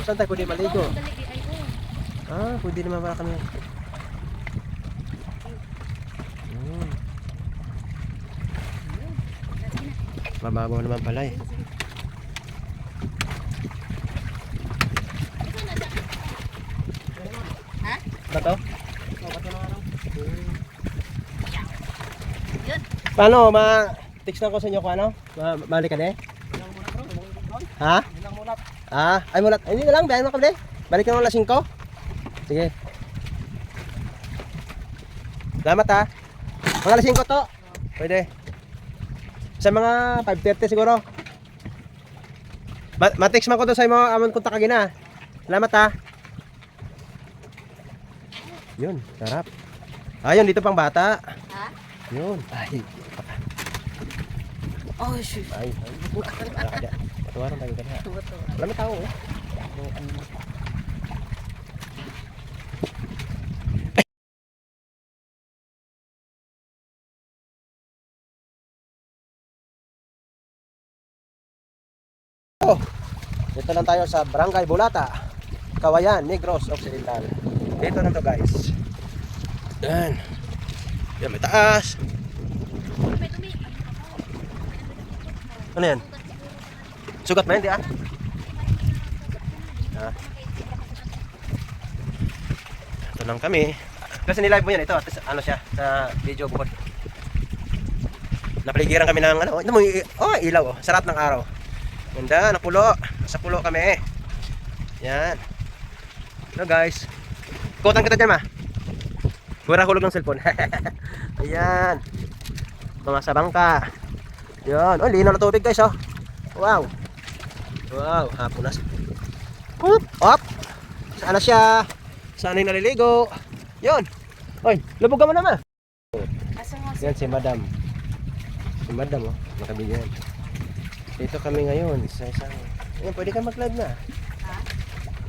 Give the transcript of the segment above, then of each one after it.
Saan tayo pwede maligo? Ay, oh. Pwede naman pala kami. Mababaw naman pala eh. Ha? Bato? Yun. Paano? Ma-text na ko sa inyo kung ano? Balik ka de? Ha? Ay mulat. Ay, hindi na lang. Bayan mo ka de. Balik ka ng alas 5. Sige. Salamat ha. Mga alas 5 to. Pwede. Sa mga 5:30 siguro. Ma-text man ko to sa imo amon kontak kagina. Salamat ha. Yun, sarap. Ayun, dito pang bata. Ha? Yun. Ay. Oh, shoot. Ay. Patawaran tayo ka na. Wala na tao eh. Dito lang tayo sa Barangay Bulata, Kawayan, Negros Occidental. Dito na to guys. Yan. Yan may taas. Ano yan? Sugat ba hindi ah? Ito lang kami. Kasi nilive mo yan ito. Ano siya? Sa video bukod. Napaligiran kami ng ano. Ilaw oh. Sarap ng araw. Ganda, napulo. Nasa pulo kami. Yan. Hello guys. Kutan kita dyan ma. Pura hulog ng cellphone. Ayan. Mga sabangka. Yan. Oh, linaw na tubig guys oh. Wow. Wow, hapon na. Up. Saan na siya? Saan yung naliligo? Yun. Oy, lubog ka mo naman. Yan si madam. Si madam oh. Makabigyan. Dito kami ngayon sa isang. Ayan, pwede ka mag-live na. Ha?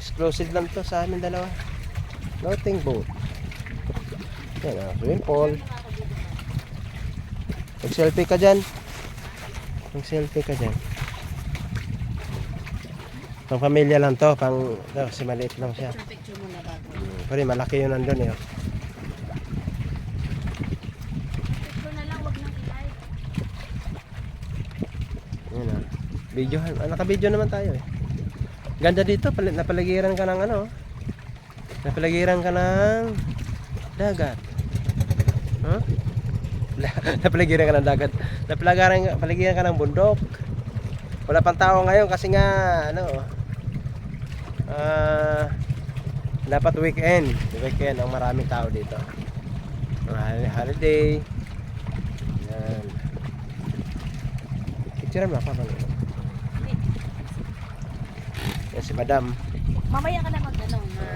Exclusive lang to sa amin dalawa. Floating boat. Yan ah, swimming pool. Mag-selfie ka dyan. Mag-selfie ka dyan. Pang pamilya lang to. Kasi maliit lang siya. Picture mo na bago. Pero malaki yun nandun eh. Picture na lang, wag nang i-live. Yan ah. Video, naka-video naman tayo eh. Ganda dito, napaligiran ka ng ano. Napaligiran ka ng dagat. Huh? Napaligiran ka ng dagat. Napaligiran ka ng bundok. Wala pang tao ngayon kasi nga ano. Dapat weekend. Weekend ang maraming tao dito. Holiday. Yan. Picture mo ako. Yan si madam. Mamaya ka na mag-ano na.